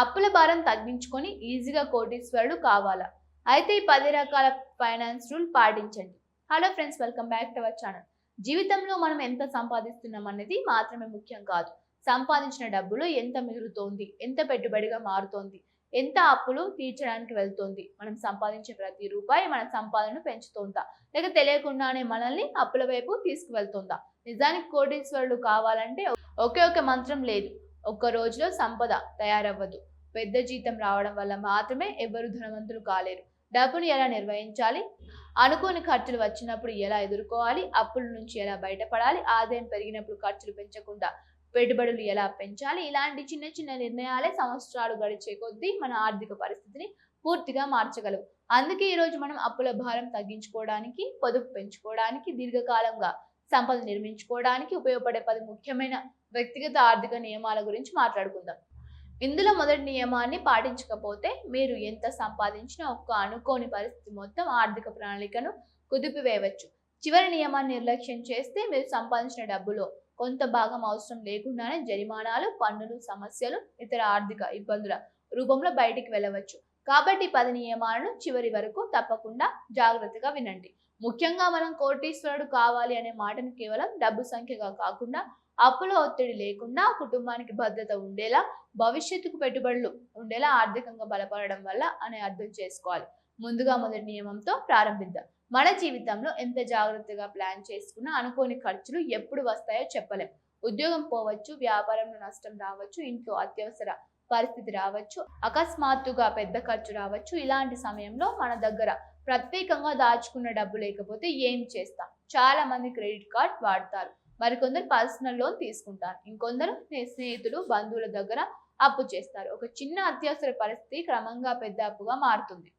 అప్పుల భారం తగ్గించుకొని ఈజీగా కోటీశ్వరుడు కావాలా? అయితే ఈ 10 రకాల ఫైనాన్స్ రూల్ పాటించండి. Hello friends, welcome back to our channel. జీవితంలో మనం ఎంత సంపాదిస్తున్నాం అనేది మాత్రమే ముఖ్యం కాదు. సంపాదించిన డబ్బులు ఎంత మిగులుతోంది, ఎంత పెట్టుబడిగా మారుతోంది, ఎంత అప్పులు తీర్చడానికి వెళ్తోంది, మనం సంపాదించే ప్రతి రూపాయి మన సంపాదనను పెంచుతోందా, లేక తెలియకుండానే మనల్ని అప్పుల వైపు తీసుకువెళ్తోందా? నిజానికి కోటీశ్వరుడు కావాలంటే ఒకే ఒక మంత్రం లేదు. ఒక్క రోజులో సంపద తయారవ్వదు. పెద్ద జీతం రావడం వల్ల మాత్రమే ఎవ్వరు ధనవంతులు కాలేరు. డబ్బుని ఎలా నిర్వహించాలి, అనుకోని ఖర్చులు వచ్చినప్పుడు ఎలా ఎదుర్కోవాలి, అప్పుల నుంచి ఎలా బయటపడాలి, ఆదాయం పెరిగినప్పుడు ఖర్చులు పెంచకుండా పెట్టుబడులు ఎలా పెంచాలి, ఇలాంటి చిన్న చిన్న నిర్ణయాలే సంవత్సరాలు గడిచే కొద్దీ మన ఆర్థిక పరిస్థితిని పూర్తిగా మార్చగలవు. అందుకే ఈరోజు మనం అప్పుల భారం తగ్గించుకోవడానికి, పొదుపు పెంచుకోవడానికి, దీర్ఘకాలంగా సంపద నిర్మించుకోవడానికి ఉపయోగపడే 10 ముఖ్యమైన వ్యక్తిగత ఆర్థిక నియమాల గురించి మాట్లాడుకుందాం. ఇందులో మొదటి నియమాన్ని పాటించకపోతే మీరు ఎంత సంపాదించినా ఒక్క అనుకోని పరిస్థితి మొత్తం ఆర్థిక ప్రణాళికను కుదిపివేయవచ్చు. చివరి నియమాన్ని నిర్లక్ష్యం చేస్తే మీరు సంపాదించిన డబ్బులో కొంత భాగం అవసరం లేకుండానే జరిమానాలు, పన్నులు, సమస్యలు, ఇతర ఆర్థిక ఇబ్బందుల రూపంలో బయటికి వెళ్ళవచ్చు. కాబట్టి 10 నియమాలను చివరి వరకు తప్పకుండా జాగ్రత్తగా వినండి. ముఖ్యంగా మనం కోటీశ్వరుడు కావాలి అనే మాటను కేవలం డబ్బు సంఖ్యగా కాకుండా, అప్పుల ఒత్తిడి లేకుండా, కుటుంబానికి భద్రత ఉండేలా, భవిష్యత్తుకు పెట్టుబడులు ఉండేలా ఆర్థికంగా బలపడడం వల్ల అనే అర్థం చేసుకోవాలి. ముందుగా మొదటి నియమంతో ప్రారంభిద్దాం. మన జీవితంలో ఎంత జాగ్రత్తగా ప్లాన్ చేసుకున్నా అనుకోని ఖర్చులు ఎప్పుడు వస్తాయో చెప్పలేం. ఉద్యోగం పోవచ్చు, వ్యాపారంలో నష్టం రావచ్చు, ఇంట్లో అత్యవసర పరిస్థితి రావచ్చు, అకస్మాత్తుగా పెద్ద ఖర్చు రావచ్చు. ఇలాంటి సమయంలో మన దగ్గర ప్రత్యేకంగా దాచుకున్న డబ్బు లేకపోతే ఏం చేస్తాం? చాలా మంది క్రెడిట్ కార్డ్ వాడతారు, మరికొందరు పర్సనల్ లోన్ తీసుకుంటారు, ఇంకొందరు స్నేహితులు, బంధువుల దగ్గర అప్పు చేస్తారు. ఒక చిన్న అత్యవసర పరిస్థితి క్రమంగా పెద్ద అప్పుగా మారుతుంది.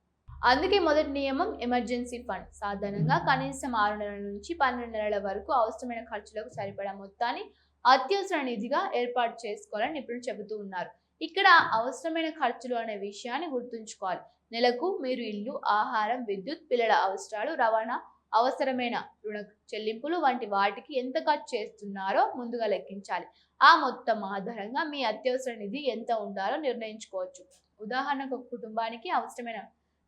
అందుకే మొదటి నియమం ఎమర్జెన్సీ ఫండ్. సాధారణంగా కనీసం 6 నెలల నుంచి 12 నెలల వరకు అవసరమైన ఖర్చులకు సరిపడా మొత్తాన్ని అత్యవసర నిధిగా ఏర్పాటు చేసుకోవాలని నిపుణులు చెబుతూ ఉన్నారు. ఇక్కడ అవసరమైన ఖర్చులు అనే విషయాన్ని గుర్తుంచుకోవాలి. నెలకు మీరు ఇల్లు, ఆహారం, విద్యుత్, పిల్లల అవసరాలు, రవాణా, అవసరమైన రుణ చెల్లింపులు వంటి వాటికి ఎంత ఖర్చు చేస్తున్నారో ముందుగా లెక్కించాలి. ఆ మొత్తం ఆధారంగా మీ అత్యవసర నిధి ఎంత ఉండాలో నిర్ణయించుకోవచ్చు. ఉదాహరణకు ఒక కుటుంబానికి అవసరమైన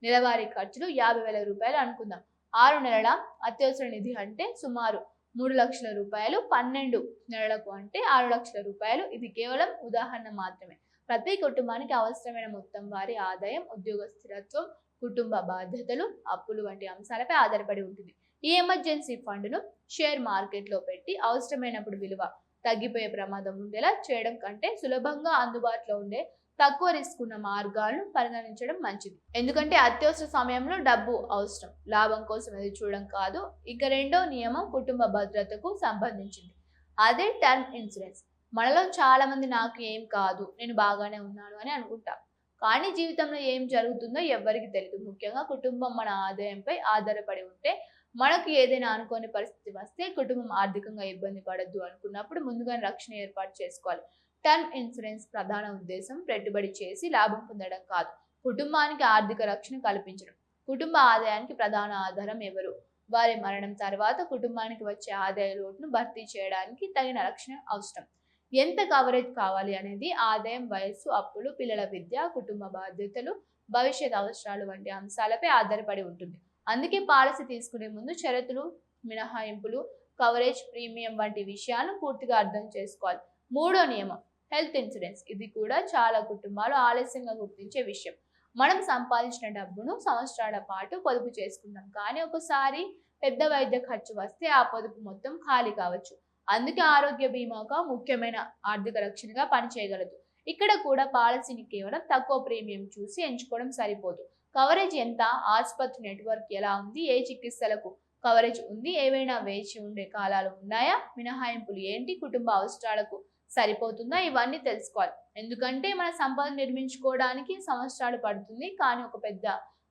నెలవారీ ఖర్చులు 50,000 రూపాయలు అనుకుందాం. 6 నెలల అత్యవసర నిధి అంటే సుమారు 3 లక్షల రూపాయలు. 12 నెలలకు అంటే 6 లక్షల రూపాయలు. ఇది కేవలం ఉదాహరణ మాత్రమే. ప్రతి కుటుంబానికి అవసరమైన మొత్తం వారి ఆదాయం, ఉద్యోగ స్థిరత్వం, కుటుంబ బాధ్యతలు, అప్పులు వంటి అంశాలపై ఆధారపడి ఉంటుంది. ఈ ఎమర్జెన్సీ ఫండ్ను షేర్ మార్కెట్లో పెట్టి అవసరమైనప్పుడు విలువ తగ్గిపోయే ప్రమాదం ఉండేలా చేయడం కంటే సులభంగా అందుబాటులో ఉండే తక్కువ రిస్క్ ఉన్న మార్గాలను పరిగణించడం మంచిది. ఎందుకంటే అత్యవసర సమయంలో డబ్బు అవసరం, లాభం కోసం ఎదురు చూడడం కాదు. ఇక రెండో నియమం కుటుంబ భద్రతకు సంబంధించింది. అదే టర్మ్ ఇన్సూరెన్స్. మనలో చాలా మంది నాకు ఏం కాదు, నేను బాగానే ఉన్నాను అని అనుకుంటాం. కానీ జీవితంలో ఏం జరుగుతుందో ఎవ్వరికి తెలియదు. ముఖ్యంగా కుటుంబం మన ఆదాయంపై ఆధారపడి ఉంటే, మనకు ఏదైనా అనుకోని పరిస్థితి వస్తే కుటుంబం ఆర్థికంగా ఇబ్బంది పడద్దు అనుకున్నప్పుడు ముందుగానే రక్షణ ఏర్పాటు చేసుకోవాలి. టర్మ్ ఇన్సూరెన్స్ ప్రధాన ఉద్దేశం పెట్టుబడి చేసి లాభం పొందడం కాదు, కుటుంబానికి ఆర్థిక రక్షణ కల్పించడం. కుటుంబ ఆదాయానికి ప్రధాన ఆధారం ఎవరు? వారి మరణం తర్వాత కుటుంబానికి వచ్చే ఆదాయ లోటును భర్తీ చేయడానికి తగిన రక్షణ అవసరం. ఎంత కవరేజ్ కావాలి అనేది ఆదాయం, వయస్సు, అప్పులు, పిల్లల విద్య, కుటుంబ బాధ్యతలు, భవిష్యత్ అవసరాలు వంటి అంశాలపై ఆధారపడి ఉంటుంది. అందుకే పాలసీ తీసుకునే ముందు షరతులు, మినహాయింపులు, కవరేజ్, ప్రీమియం వంటి విషయాలను పూర్తిగా అర్థం చేసుకోవాలి. మూడో నియమం హెల్త్ ఇన్సూరెన్స్. ఇది కూడా చాలా కుటుంబాలు ఆలస్యంగా గుర్తించే విషయం. మనం సంపాదించిన డబ్బును సంవత్సరాల పాటు పొదుపు చేసుకుంటాం, కానీ ఒకసారి పెద్ద వైద్య ఖర్చు వస్తే ఆ పొదుపు మొత్తం ఖాళీ కావచ్చు. అందుకే ఆరోగ్య బీమా ఒక ముఖ్యమైన ఆర్థిక రక్షణగా పనిచేయగలదు. ఇక్కడ కూడా పాలసీని కేవలం తక్కువ ప్రీమియం చూసి ఎంచుకోవడం సరిపోదు. కవరేజ్ ఎంత, ఆసుపత్రి నెట్వర్క్ ఎలా ఉంది, ఏ చికిత్సలకు కవరేజ్ ఉంది, ఏవైనా వేచి ఉండే కాలాలు ఉన్నాయా, మినహాయింపులు ఏంటి, కుటుంబ అవసరాలకు సరిపోతుందా, ఇవన్నీ తెలుసుకోవాలి. ఎందుకంటే మన సంపద నిర్మించుకోవడానికి సంవత్సరాలు పడుతుంది, కానీ ఒక పెద్ద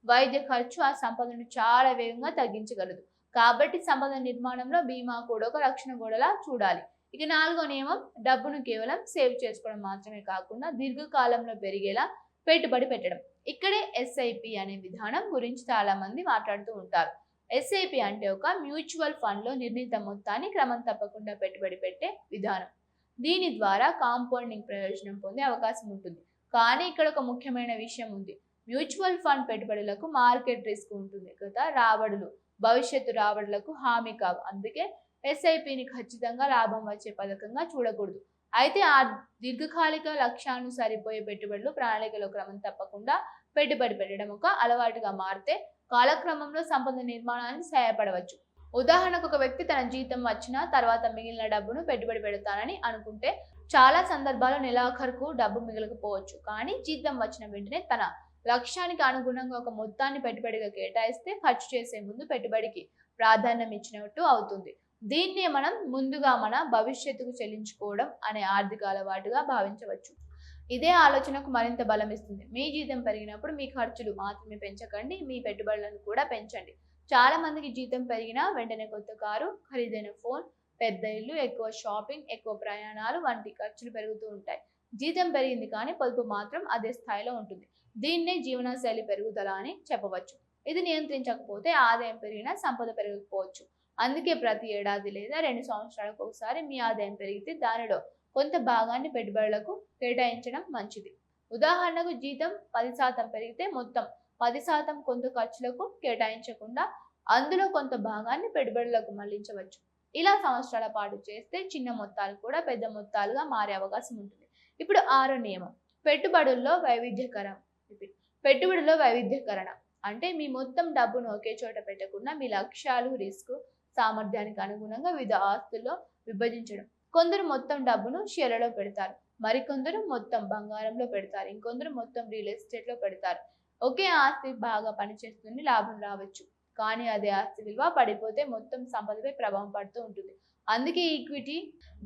వైద్య ఖర్చు ఆ సంపదను చాలా వేగంగా తగ్గించగలదు. కాబట్టి సంపద నిర్మాణంలో బీమా కూడా ఒక రక్షణ గోడలా చూడాలి. ఇక నాలుగో నియమం డబ్బును కేవలం సేవ్ చేసుకోవడం మాత్రమే కాకుండా దీర్ఘకాలంలో పెరిగేలా పెట్టుబడి పెట్టడం. ఇక్కడే ఎస్ఐపి అనే విధానం గురించి చాలా మంది మాట్లాడుతూ ఉంటారు. ఎస్ఐపి అంటే ఒక మ్యూచువల్ ఫండ్ లో నిర్ణీత మొత్తాన్ని క్రమం తప్పకుండా పెట్టుబడి పెట్టే విధానం. దీని ద్వారా కాంపౌండింగ్ ప్రయోజనం పొందే అవకాశం ఉంటుంది. కానీ ఇక్కడ ఒక ముఖ్యమైన విషయం ఉంది. మ్యూచువల్ ఫండ్ పెట్టుబడులకు మార్కెట్ రిస్క్ ఉంటుంది. రాబడులు భవిష్యత్తు రాబడులకు హామీ కావు. అందుకే ఎస్ఐపిని ఖచ్చితంగా లాభం వచ్చే పథకంగా చూడకూడదు. అయితే ఆ దీర్ఘకాలిక లక్ష్యాన్ని సరిపోయే పెట్టుబడులు ప్రణాళికలో క్రమం తప్పకుండా పెట్టుబడి పెట్టడం ఒక అలవాటుగా మారితే కాలక్రమంలో సంపద నిర్మాణానికి సహాయపడవచ్చు. ఉదాహరణకు ఒక వ్యక్తి తన జీతం వచ్చిన తర్వాత మిగిలిన డబ్బును పెట్టుబడి పెడతానని అనుకుంటే చాలా సందర్భాల్లో నెలాఖరుకు డబ్బు మిగలకపోవచ్చు. కానీ జీతం వచ్చిన వెంటనే తన లక్ష్యానికి అనుగుణంగా ఒక మొత్తాన్ని పెట్టుబడిగా కేటాయిస్తే ఖర్చు చేసే ముందు పెట్టుబడికి ప్రాధాన్యం ఇచ్చినట్టు అవుతుంది. దీన్నే మనం ముందుగా మన భవిష్యత్తుకు చెల్లించుకోవడం అనే ఆర్థిక అలవాటుగా భావించవచ్చు. ఇదే ఆలోచనకు మరింత బలం ఇస్తుంది. మీ జీతం పెరిగినప్పుడు మీ ఖర్చులు మాత్రమే పెంచకండి, మీ పెట్టుబడులను కూడా పెంచండి. చాలా మందికి జీతం పెరిగినా వెంటనే కొత్త కారు, ఖరీదైన ఫోన్, పెద్ద ఇల్లు, ఎక్కువ షాపింగ్, ఎక్కువ ప్రయాణాలు వంటి ఖర్చులు పెరుగుతూ ఉంటాయి. జీతం పెరిగింది కానీ పొదుపు మాత్రం అదే స్థాయిలో ఉంటుంది. దీన్నే జీవనశైలి పెరుగుదల అని చెప్పవచ్చు. ఇది నియంత్రించకపోతే ఆదాయం పెరిగినా సంపద పెరగకపోవచ్చు. అందుకే ప్రతి ఏడాది లేదా 2 సంవత్సరాలకు ఒకసారి మీ ఆదాయం పెరిగితే దానిలో కొంత భాగాన్ని పెట్టుబడులకు కేటాయించడం మంచిది. ఉదాహరణకు జీతం 10% పెరిగితే మొత్తం 10% కొంత ఖర్చులకు కేటాయించకుండా అందులో కొంత భాగాన్ని పెట్టుబడులకు మళ్లించవచ్చు. ఇలా సంవత్సరాల పాటు చేస్తే చిన్న మొత్తాలు కూడా పెద్ద మొత్తాలుగా మారే అవకాశం ఉంటుంది. ఇప్పుడు 6వ నియమం పెట్టుబడుల్లో వైవిధ్యకరణ అంటే మీ మొత్తం డబ్బును ఒకే చోట పెట్టకుండా మీ లక్ష్యాలు, రిస్క్, సామర్థ్యానికి అనుగుణంగా వివిధ ఆస్తుల్లో విభజించడం. కొందరు మొత్తం డబ్బును షేర్లలో పెడతారు, మరికొందరు మొత్తం బంగారంలో పెడతారు, ఇంకొందరు మొత్తం రియల్ ఎస్టేట్ లో పెడతారు. ఒకే ఆస్తి బాగా పనిచేస్తుంది, లాభం రావచ్చు, కానీ అదే ఆస్తి విలువ పడిపోతే మొత్తం సంపదపై ప్రభావం పడుతూ ఉంటుంది. అందుకే ఈక్విటీ,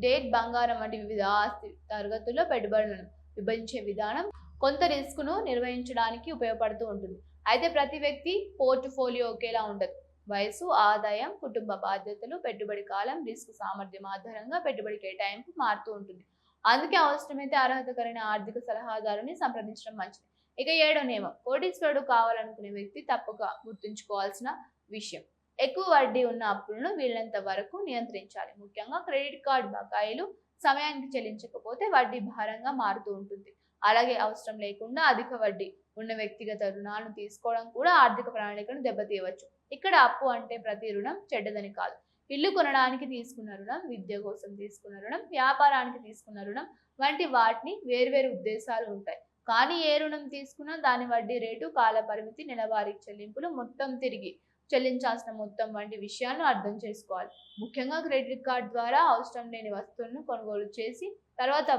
డెట్, బంగారం వంటి వివిధ ఆస్తి తరగతుల్లో పెట్టుబడులను విభజించే విధానం కొంత రిస్క్ ను నిర్వహించడానికి ఉపయోగపడుతూ ఉంటుంది. అయితే ప్రతి వ్యక్తి పోర్ట్ఫోలియో ఒకేలా ఉండదు. వయసు, ఆదాయం, కుటుంబ బాధ్యతలు, పెట్టుబడి కాలం, రిస్క్ సామర్థ్యం ఆధారంగా పెట్టుబడి కేటాయింపు మారుతూ ఉంటుంది. అందుకే అవసరమైతే అర్హత కలిగిన ఆర్థిక సలహాదారుని సంప్రదించడం మంచిది. ఇక 7వ నియమం కోటీశ్వరుడు కావాలనుకునే వ్యక్తి తప్పక గుర్తుంచుకోవాల్సిన విషయం. ఎక్కువ వడ్డీ ఉన్న అప్పులను వీలైనంత వరకు నియంత్రించాలి. ముఖ్యంగా క్రెడిట్ కార్డు బకాయిలు సమయానికి చెల్లించకపోతే వడ్డీ భారంగా మారుతూ ఉంటుంది. అలాగే అవసరం లేకుండా అధిక వడ్డీ ఉన్న వ్యక్తిగత రుణాలను తీసుకోవడం కూడా ఆర్థిక ప్రణాళికను దెబ్బతీయవచ్చు. ఇక్కడ అప్పు అంటే ప్రతి రుణం చెడ్డదని కాదు. ఇల్లు కొనడానికి తీసుకున్న రుణం, విద్య కోసం తీసుకున్న రుణం, వ్యాపారానికి తీసుకున్న రుణం వంటి వాటిని వేర్వేరు ఉద్దేశాలు ఉంటాయి. కానీ ఏ రుణం తీసుకున్నా దాని వడ్డీ రేటు, కాల పరిమితి, నెలవారీ చెల్లింపులు, మొత్తం తిరిగి చెల్లించాల్సిన మొత్తం వంటి విషయాలను అర్థం చేసుకోవాలి. ముఖ్యంగా క్రెడిట్ కార్డు ద్వారా అవసరం లేని వస్తువులను కొనుగోలు చేసి తర్వాత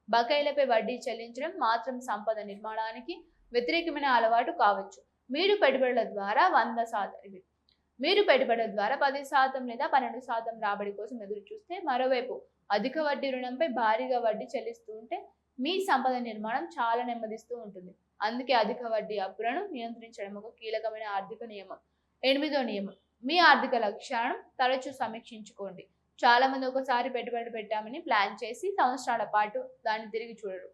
బకాయిలపై వడ్డీ చెల్లించడం మాత్రం సంపద నిర్మాణానికి వ్యతిరేకమైన అలవాటు కావచ్చు. మీరు పెట్టుబడుల ద్వారా 10% లేదా 12% రాబడి కోసం ఎదురు చూస్తే, మరోవైపు అధిక వడ్డీ రుణంపై భారీగా వడ్డీ చెల్లిస్తూ ఉంటే మీ సంపద నిర్మాణం చాలా నెమ్మదిస్తూ ఉంటుంది. అందుకే అధిక వడ్డీ అప్పులను నియంత్రించడం ఒక కీలకమైన ఆర్థిక నియమం. 8వ నియమం మీ ఆర్థిక లక్ష్యాలను తరచూ సమీక్షించుకోండి. చాలా మంది ఒకసారి పెట్టుబడి పెట్టామని ప్లాన్ చేసి సంవత్సరాల పాటు దాన్ని తిరిగి చూడరు.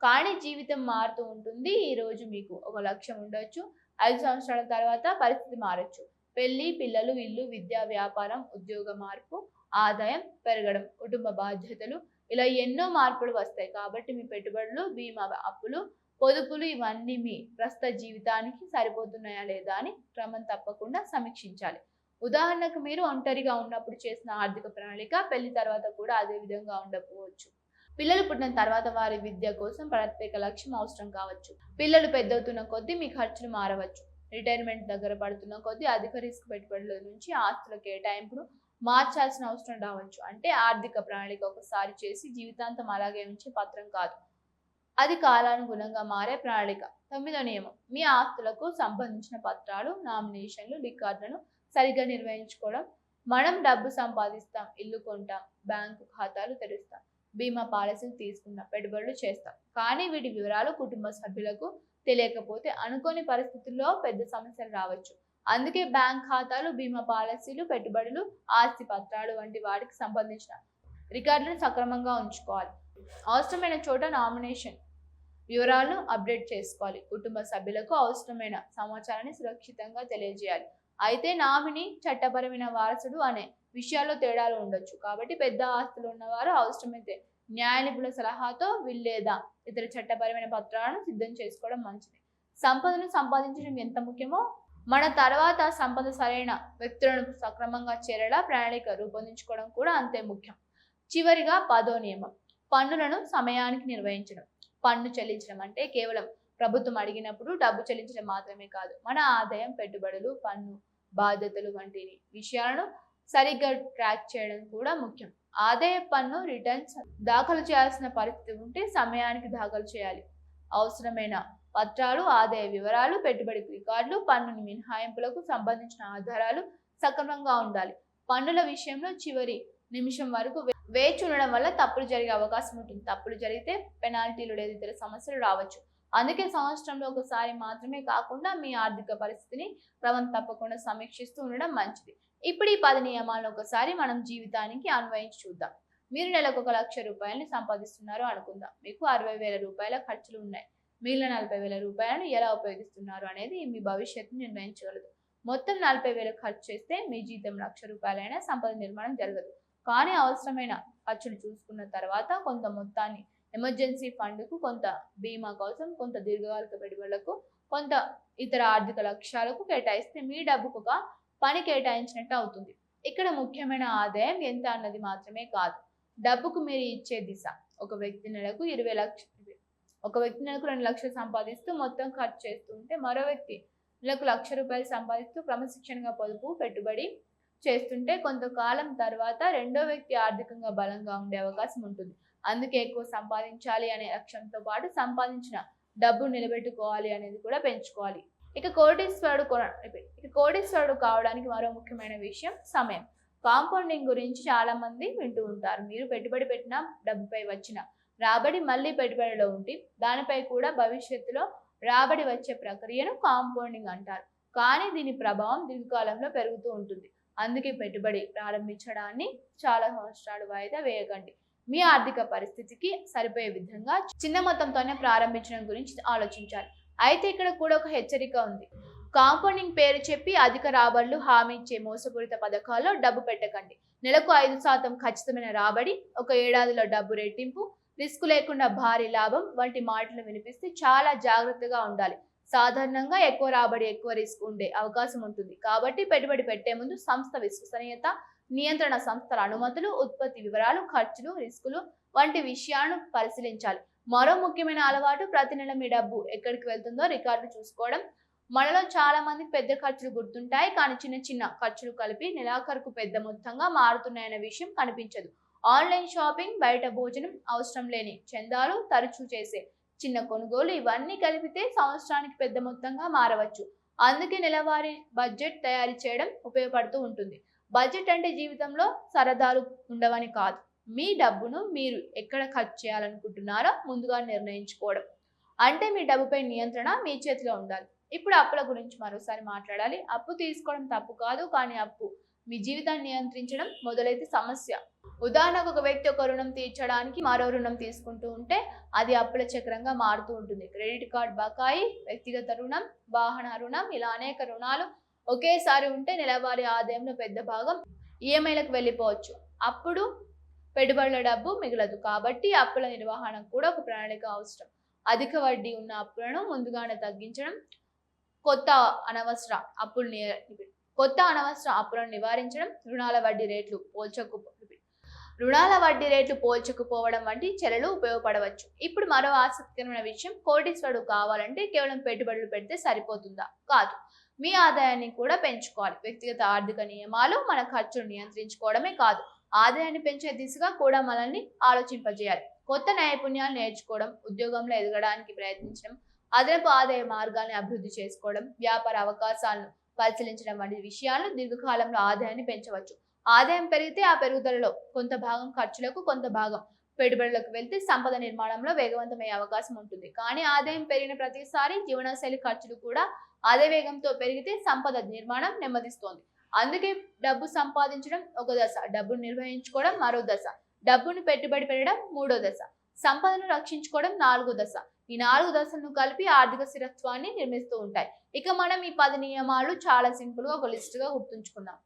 కానీ జీవితం మారుతూ ఉంటుంది. ఈ రోజు మీకు ఒక లక్ష్యం ఉండొచ్చు, 5 సంవత్సరాల తర్వాత పరిస్థితి మారచ్చు. పెళ్లి, పిల్లలు, ఇల్లు, విద్య, వ్యాపారం, ఉద్యోగ మార్పు, ఆదాయం పెరగడం, కుటుంబ బాధ్యతలు, ఇలా ఎన్నో మార్పులు వస్తాయి. కాబట్టి మీ పెట్టుబడులు, బీమా, అప్పులు, పొదుపులు ఇవన్నీ మీ ప్రస్తుత జీవితానికి సరిపోతున్నాయా లేదా అని క్రమం తప్పకుండా సమీక్షించాలి. ఉదాహరణకు మీరు ఒంటరిగా ఉన్నప్పుడు చేసిన ఆర్థిక ప్రణాళిక పెళ్లి తర్వాత కూడా అదే విధంగా ఉండకపోవచ్చు. పిల్లలు పుట్టిన తర్వాత వారి విద్య కోసం ప్రత్యేక లక్ష్యం అవసరం కావచ్చు. పిల్లలు పెద్దవుతున్న కొద్దీ మీ ఖర్చులు మారవచ్చు. రిటైర్మెంట్ దగ్గర పడుతున్న కొద్దీ అధిక రిస్క్ పెట్టుబడుల నుంచి ఆస్తుల కేటాయింపును మార్చాల్సిన అవసరం రావచ్చు. అంటే ఆర్థిక ప్రణాళిక ఒకసారి చేసి జీవితాంతం అలాగే ఉంచే పత్రం కాదు, అది కాలానుగుణంగా మారే ప్రణాళిక. 9వ నియమం మీ ఆస్తులకు సంబంధించిన పత్రాలు, నామినేషన్లు, రికార్డులను సరిగ్గా నిర్వహించుకోవడం. మనం డబ్బు సంపాదిస్తాం, ఇల్లు కొంటాం, బ్యాంకు ఖాతాలు తెరుస్తాం, బీమా పాలసీలు తీసుకున్నాం, పెట్టుబడులు చేస్తాం. కానీ వీటి వివరాలు కుటుంబ సభ్యులకు తెలియకపోతే అనుకోని పరిస్థితుల్లో పెద్ద సమస్యలు రావచ్చు. అందుకే బ్యాంక్ ఖాతాలు, బీమా పాలసీలు, పెట్టుబడులు, ఆస్తి పత్రాలు వంటి వాటికి సంబంధించిన రికార్డులను సక్రమంగా ఉంచుకోవాలి. అవసరమైన చోట నామినేషన్ వివరాలను అప్డేట్ చేసుకోవాలి. కుటుంబ సభ్యులకు అవసరమైన సమాచారాన్ని సురక్షితంగా తెలియజేయాలి. అయితే నామినీ, చట్టపరమైన వారసుడు అనే విషయాల్లో తేడాలు ఉండొచ్చు. కాబట్టి పెద్ద ఆస్తులు ఉన్నవారు అవసరమైతే న్యాయ నిపుణుల సలహాతో విల్ లేదా ఇతర చట్టపరమైన పత్రాలను సిద్ధం చేసుకోవడం మంచిది. సంపదను సంపాదించడం ఎంత ముఖ్యమో మన తర్వాత సంపద సరైన వ్యక్తులను సక్రమంగా చేరేలా ప్రణాళిక రూపొందించుకోవడం కూడా అంతే ముఖ్యం. చివరిగా 10వ నియమం, పన్నులను సమయానికి నిర్వహించడం. పన్ను చెల్లించడం అంటే కేవలం ప్రభుత్వం అడిగినప్పుడు డబ్బు చెల్లించడం మాత్రమే కాదు. మన ఆదాయం, పెట్టుబడులు, పన్ను బాధ్యతలు వంటి విషయాలను సరిగ్గా ట్రాక్ చేయడం కూడా ముఖ్యం. ఆదాయ పన్ను రిటర్న్స్ దాఖలు చేయాల్సిన పరిస్థితి ఉంటే సమయానికి దాఖలు చేయాలి. అవసరమైన పత్రాలు, ఆదాయ వివరాలు, పెట్టుబడి రికార్డులు, పన్ను మినహాయింపులకు సంబంధించిన ఆధారాలు సక్రమంగా ఉండాలి. పన్నుల విషయంలో చివరి నిమిషం వరకు వేచి ఉండడం వల్ల తప్పులు జరిగే అవకాశం ఉంటుంది. తప్పులు జరిగితే పెనాల్టీలు లేదా ఇతర సమస్యలు రావచ్చు. అందుకే సంవత్సరంలో ఒకసారి మాత్రమే కాకుండా మీ ఆర్థిక పరిస్థితిని క్రమం తప్పకుండా సమీక్షిస్తూ ఉండడం మంచిది. ఇప్పుడు ఈ 10 నియమాలను ఒకసారి మనం జీవితానికి అన్వయించి చూద్దాం. మీరు నెలకు 1 లక్ష రూపాయలని సంపాదిస్తున్నారు అనుకుందాం. మీకు 60,000 రూపాయల ఖర్చులు ఉన్నాయి. మిగిలిన 40,000 రూపాయలను ఎలా ఉపయోగిస్తున్నారు అనేది మీ భవిష్యత్తును నిర్ణయించగలదు. మొత్తం 40,000 ఖర్చు చేస్తే మీ జీతం 1,00,000 రూపాయలైనా సంపద నిర్మాణం జరగదు. కానీ అవసరమైన ఖర్చులు చూసుకున్న తర్వాత కొంత మొత్తాన్ని ఎమర్జెన్సీ ఫండ్కు, కొంత బీమా కోసం, కొంత దీర్ఘకాలిక పెట్టుబడులకు, కొంత ఇతర ఆర్థిక లక్ష్యాలకు కేటాయిస్తే మీ డబ్బుకు ఒక పని కేటాయించినట్టు అవుతుంది. ఇక్కడ ముఖ్యమైన ఆదాయం ఎంత అన్నది మాత్రమే కాదు, డబ్బుకు మీరు ఇచ్చే దిశ. ఒక వ్యక్తి నెలకు 2 లక్షలు సంపాదిస్తూ మొత్తం ఖర్చు చేస్తూ ఉంటే, మరో వ్యక్తి నెలకు 1,00,000 రూపాయలు సంపాదిస్తూ క్రమశిక్షణగా పొదుపు, పెట్టుబడి చేస్తుంటే కొంతకాలం తర్వాత రెండో వ్యక్తి ఆర్థికంగా బలంగా ఉండే అవకాశం ఉంటుంది. అందుకే ఎక్కువ సంపాదించాలి అనే లక్ష్యంతో పాటు సంపాదించిన డబ్బు నిలబెట్టుకోవాలి అనేది కూడా పెంచుకోవాలి. ఇక కోటీశ్వరుడు కావడానికి మరో ముఖ్యమైన విషయం సమయం. కాంపౌండింగ్ గురించి చాలా మంది వింటూ ఉంటారు. మీరు పెట్టుబడి పెట్టిన డబ్బుపై వచ్చిన రాబడి మళ్ళీ పెట్టుబడిలో ఉండి దానిపై కూడా భవిష్యత్తులో రాబడి వచ్చే ప్రక్రియను కాంపౌండింగ్ అంటారు. కానీ దీని ప్రభావం దీర్ఘకాలంలో పెరుగుతూ ఉంటుంది. అందుకే పెట్టుబడి ప్రారంభించడాన్ని చాలా సంవత్సరాలు వాయిదా వేయకండి. మీ ఆర్థిక పరిస్థితికి సరిపోయే విధంగా చిన్న మొత్తంతోనే ప్రారంభించడం గురించి ఆలోచించాలి. అయితే ఇక్కడ కూడా ఒక హెచ్చరిక ఉంది. కాంపౌండింగ్ పేరు చెప్పి అధిక రాబడులు హామీ ఇచ్చే మోసపూరిత పథకాల్లో డబ్బు పెట్టకండి. నెలకు 5% ఖచ్చితమైన రాబడి, ఒక ఏడాదిలో డబ్బు రెట్టింపు, రిస్క్ లేకుండా భారీ లాభం వంటి మాటలు వినిపిస్తే చాలా జాగ్రత్తగా ఉండాలి. సాధారణంగా ఎక్కువ రాబడి, ఎక్కువ రిస్క్ ఉండే అవకాశం ఉంటుంది. కాబట్టి పెట్టుబడి పెట్టే ముందు సంస్థ విశ్వసనీయత, నియంత్రణ సంస్థల అనుమతులు, ఉత్పత్తి వివరాలు, ఖర్చులు, రిస్కులు వంటి విషయాలను పరిశీలించాలి. మరో ముఖ్యమైన అలవాటు, ప్రతి నెల మీ డబ్బు ఎక్కడికి వెళ్తుందో రికార్డు చూసుకోవడం. మనలో చాలా మందికి పెద్ద ఖర్చులు గుర్తుంటాయి, కానీ చిన్న చిన్న ఖర్చులు కలిపి నెలాఖరుకు పెద్ద మొత్తంగా మారుతున్నాయనే విషయం కనిపించదు. ఆన్లైన్ షాపింగ్, బయట భోజనం, అవసరం లేని చందాలు, తరచూ చేసే చిన్న కొనుగోలు ఇవన్నీ కలిపితే సంవత్సరానికి పెద్ద మొత్తంగా మారవచ్చు. అందుకే నెలవారీ బడ్జెట్ తయారు చేయడం ఉపయోగపడుతూ ఉంటుంది. బడ్జెట్ అంటే జీవితంలో సరదాలు ఉండవని కాదు, మీ డబ్బును మీరు ఎక్కడ ఖర్చు చేయాలనుకుంటున్నారో ముందుగా నిర్ణయించుకోవడం. అంటే మీ డబ్బుపై నియంత్రణ మీ చేతిలో ఉండాలి. ఇప్పుడు అప్పుల గురించి మరోసారి మాట్లాడాలి. అప్పు తీసుకోవడం తప్పు కాదు, కానీ అప్పు మీ జీవితాన్ని నియంత్రించడం మొదలైతే సమస్య. ఉదాహరణకు ఒక వ్యక్తి ఒక రుణం తీర్చడానికి మరో రుణం తీసుకుంటూ ఉంటే అది అప్పుల చక్రంగా మారుతూ ఉంటుంది. క్రెడిట్ కార్డ్ బకాయి, వ్యక్తిగత రుణం, వాహన రుణం, ఇలా అనేక రుణాలు ఒకేసారి ఉంటే నెలవారీ ఆదాయంలో పెద్ద భాగం ఈఎంఐలకు వెళ్ళిపోవచ్చు. అప్పుడు పెట్టుబడుల డబ్బు మిగలదు. కాబట్టి అప్పుల నిర్వహణకు కూడా ఒక ప్రణాళిక అవసరం. అధిక వడ్డీ ఉన్న అప్పులను ముందుగానే తగ్గించడం, కొత్త అనవసర అప్పులను నివారించడం, రుణాల వడ్డీ రేట్లు పోల్చకపోవడం వంటి చర్యలు ఉపయోగపడవచ్చు. ఇప్పుడు మరో ఆసక్తికరమైన విషయం, కోటీశ్వరుడు కావాలంటే కేవలం పెట్టుబడులు పెడితే సరిపోతుందా? కాదు, మీ ఆదాయాన్ని కూడా పెంచుకోవాలి. వ్యక్తిగత ఆర్థిక నియమాలు మన ఖర్చును నియంత్రించుకోవడమే కాదు, ఆదాయాన్ని పెంచే దిశగా కూడా మనల్ని ఆలోచింపజేయాలి. కొత్త నైపుణ్యాలు నేర్చుకోవడం, ఉద్యోగంలో ఎదగడానికి ప్రయత్నించడం, అదనపు ఆదాయ మార్గాల్ని అభివృద్ధి చేసుకోవడం, వ్యాపార అవకాశాలను పరిశీలించడం వంటి విషయాలు దీర్ఘకాలంలో ఆదాయాన్ని పెంచవచ్చు. ఆదాయం పెరిగితే ఆ పెరుగుదలలో కొంత భాగం ఖర్చులకు, కొంత భాగం పెట్టుబడులకు వెళ్తే సంపద నిర్మాణంలో వేగవంతమయ్యే అవకాశం ఉంటుంది. కానీ ఆదాయం పెరిగిన ప్రతిసారి జీవనశైలి ఖర్చులు కూడా అదే వేగంతో పెరిగితే సంపద నిర్మాణం నెమ్మదిస్తోంది. అందుకే డబ్బు సంపాదించడం ఒక దశ, డబ్బును నిర్వహించుకోవడం మరో దశ, డబ్బును పెట్టుబడి పెట్టడం మూడో దశ, సంపదను రక్షించుకోవడం 4వ దశ. ఈ 4 దశలను కలిపి ఆర్థిక స్థిరత్వాన్ని నిర్మిస్తూ ఉంటాయి. ఇక మనం ఈ 10 నియమాలు చాలా సింపుల్ గా ఒక లిస్ట్ గా గుర్తుంచుకుందాం.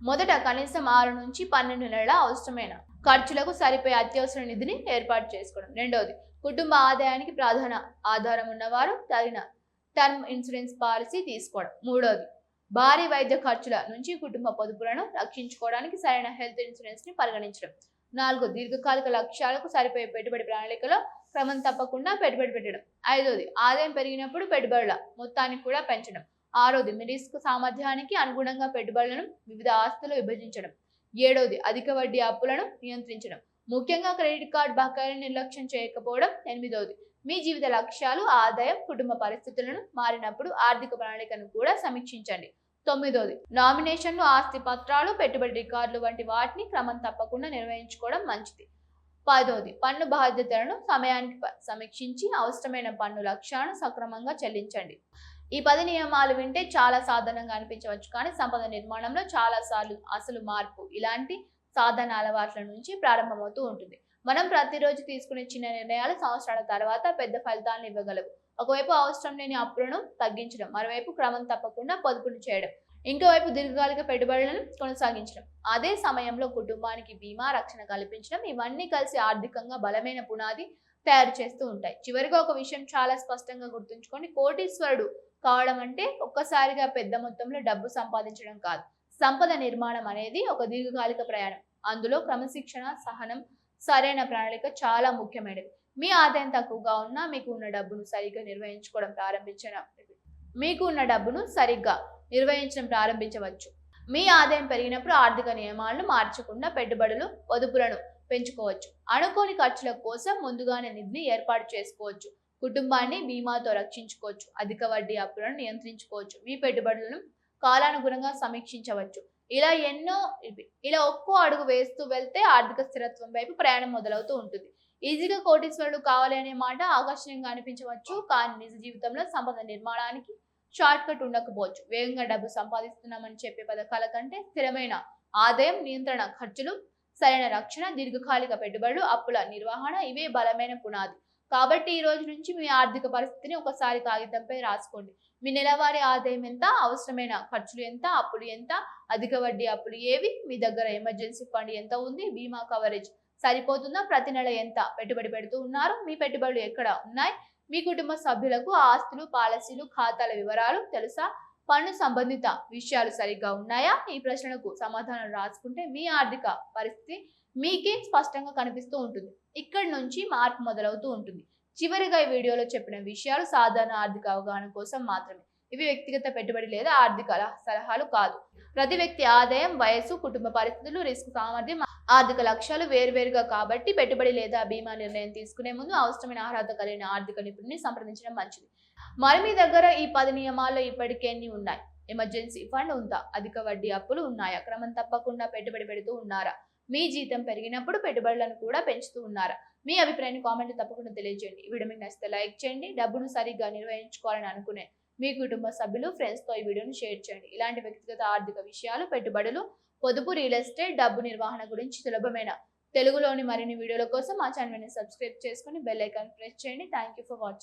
మొదట, కనీసం 6 నుంచి 12 నెలల అవసరమైన ఖర్చులకు సరిపోయే అత్యవసర నిధిని ఏర్పాటు చేసుకోవడం. రెండవది, కుటుంబ ఆదాయానికి ప్రధాన ఆధారం ఉన్నవారు తగిన టర్మ్ ఇన్సూరెన్స్ పాలసీ తీసుకోవడం. మూడోది, భారీ వైద్య ఖర్చుల నుంచి కుటుంబ పొదుపులను రక్షించుకోవడానికి సరైన హెల్త్ ఇన్సూరెన్స్ ని పరిగణించడం. 4, దీర్ఘకాలిక లక్ష్యాలకు సరిపోయే పెట్టుబడి ప్రణాళికలో క్రమం తప్పకుండా పెట్టుబడి పెట్టడం. 5, ఆదాయం పెరిగినప్పుడు పెట్టుబడుల మొత్తాన్ని కూడా పెంచడం. 6, మీ రిస్క్ సామర్థ్యానికి అనుగుణంగా పెట్టుబడులను వివిధ ఆస్తులు విభజించడం. 7, అధిక వడ్డీ అప్పులను నియంత్రించడం, ముఖ్యంగా క్రెడిట్ కార్డ్ బకాయిలను నిర్లక్ష్యం చేయకపోవడం. 8, మీ జీవిత లక్ష్యాలు, ఆదాయం, కుటుంబ పరిస్థితులను మారినప్పుడు ఆర్థిక ప్రణాళికను కూడా సమీక్షించండి. 9, నామినేషన్లు, ఆస్తి పత్రాలు, పెట్టుబడి రికార్డులు వంటి వాటిని క్రమం తప్పకుండా నిర్వహించుకోవడం మంచిది. 10, పన్ను బాధ్యతలను సమయానికి సమీక్షించి అవసరమైన పన్ను లక్ష్యాలను సక్రమంగా చెల్లించండి. ఈ 10 నియమాలు వింటే చాలా సాధారణంగా అనిపించవచ్చు, కానీ సంపద నిర్మాణంలో చాలా సార్లు అసలు మార్పు ఇలాంటి సాధారణ అలవాట్ల నుంచి ప్రారంభమవుతూ ఉంటుంది. మనం ప్రతిరోజు తీసుకునే చిన్న నిర్ణయాలు సంవత్సరాల తర్వాత పెద్ద ఫలితాలను ఇవ్వగలవు. ఒకవైపు అవసరం లేని అప్పులను తగ్గించడం, మరోవైపు క్రమం తప్పకుండా పొదుపును చేయడం, ఇంకోవైపు దీర్ఘకాలిక పెట్టుబడులను కొనసాగించడం, అదే సమయంలో కుటుంబానికి బీమా రక్షణ కల్పించడం, ఇవన్నీ కలిసి ఆర్థికంగా బలమైన పునాది తయారు చేస్తూ ఉంటాయి. చివరిగా ఒక విషయం చాలా స్పష్టంగా గుర్తుంచుకోండి, కోటీశ్వరుడు కావడం అంటే ఒక్కసారిగా పెద్ద మొత్తంలో డబ్బు సంపాదించడం కాదు. సంపద నిర్మాణం అనేది ఒక దీర్ఘకాలిక ప్రయాణం. అందులో క్రమశిక్షణ, సహనం, సరైన ప్రణాళిక చాలా ముఖ్యమైనవి. మీ ఆదాయం తక్కువగా ఉన్నా మీకు ఉన్న డబ్బును సరిగ్గా నిర్వహించడం ప్రారంభించవచ్చు. మీ ఆదాయం పెరిగినప్పుడు ఆర్థిక నియమాలను మార్చకుండా పెట్టుబడులు, పొదుపులను పెంచుకోవచ్చు. అనుకోని ఖర్చుల కోసం ముందుగానే నిధిని ఏర్పాటు చేసుకోవచ్చు. కుటుంబాన్ని బీమాతో రక్షించుకోవచ్చు. అధిక వడ్డీ అప్పులను నియంత్రించుకోవచ్చు. మీ పెట్టుబడులను కాలానుగుణంగా సమీక్షించవచ్చు. ఇలా ఒక్కో అడుగు వేస్తూ వెళ్తే ఆర్థిక స్థిరత్వం వైపు ప్రయాణం మొదలవుతూ ఉంటుంది. ఈజీగా కోటీశ్వరుడు కావాలి అనే మాట ఆకర్షణీయంగా అనిపించవచ్చు, కానీ నిజ జీవితంలో సంపద నిర్మాణానికి షార్ట్ కట్ ఉండకపోవచ్చు. వేగంగా డబ్బు సంపాదిస్తున్నామని చెప్పే పథకాల కంటే స్థిరమైన ఆదాయం, నియంత్రణ ఖర్చులు, సరైన రక్షణ, దీర్ఘకాలిక పెట్టుబడులు, అప్పుల నిర్వహణ ఇవే బలమైన పునాది. కాబట్టి ఈ రోజు నుంచి మీ ఆర్థిక పరిస్థితిని ఒకసారి కాగితంపై రాసుకోండి. మీ నెలవారీ ఆదాయం ఎంత, అవసరమైన ఖర్చులు ఎంత, అప్పులు ఎంత, అధిక వడ్డీ అప్పులు ఏవి, మీ దగ్గర ఎమర్జెన్సీ ఫండ్ ఎంత ఉంది, బీమా కవరేజ్ సరిపోతుందా, ప్రతి నెల ఎంత పెట్టుబడి పెడుతూ ఉన్నారు, మీ పెట్టుబడులు ఎక్కడ ఉన్నాయి, మీ కుటుంబ సభ్యులకు ఆస్తులు, పాలసీలు, ఖాతాల వివరాలు తెలుసా, పన్ను సంబంధిత విషయాలు సరిగ్గా ఉన్నాయా? ఈ ప్రశ్నలకు సమాధానం రాసుకుంటే మీ ఆర్థిక పరిస్థితి మీకే స్పష్టంగా కనిపిస్తూ ఉంటుంది. ఇక్కడి నుంచి మార్పు మొదలవుతూ ఉంటుంది. చివరిగా ఈ వీడియోలో చెప్పిన విషయాలు సాధారణ ఆర్థిక అవగాహన కోసం మాత్రమే. ఇవి వ్యక్తిగత పెట్టుబడి లేదా ఆర్థిక సలహాలు కాదు. ప్రతి వ్యక్తి ఆదాయం, వయసు, కుటుంబ పరిస్థితులు, రిస్క్ సామర్థ్యం, ఆర్థిక లక్ష్యాలు వేరువేరుగా కాబట్టి పెట్టుబడి లేదా బీమా నిర్ణయం తీసుకునే ముందు అవసరమైన అర్హత కలిగిన ఆర్థిక నిపుణుని సంప్రదించడం మంచిది. మరి మీ దగ్గర ఈ 10 నియమాల్లో ఇప్పటికే ఎన్ని ఉన్నాయి? ఎమర్జెన్సీ ఫండ్ ఉందా? అధిక వడ్డీ అప్పులు ఉన్నాయా? క్రమం తప్పకుండా పెట్టుబడి పెడుతూ ఉన్నారా? మీ జీతం పెరిగినప్పుడు పెట్టుబడులను కూడా పెంచుతూ ఉన్నారా? మీ అభిప్రాయాన్ని కామెంట్ తప్పకుండా తెలియజేయండి. ఈ వీడియో మీకు నచ్చితే లైక్ చేయండి. డబ్బును సరిగ్గా నిర్వహించుకోవాలని అనుకునే మీ కుటుంబ సభ్యులు, ఫ్రెండ్స్తో ఈ వీడియోను షేర్ చేయండి. ఇలాంటి వ్యక్తిగత ఆర్థిక విషయాలు, పెట్టుబడులు, పొదుపు, రియల్ ఎస్టేట్, డబ్బు నిర్వహణ గురించి సులభమైన తెలుగులోని మరిన్ని వీడియోల కోసం మా ఛానల్ని సబ్స్క్రైబ్ చేసుకుని బెల్ ఐకాన్ ప్రెస్ చేయండి. Thank you for watching.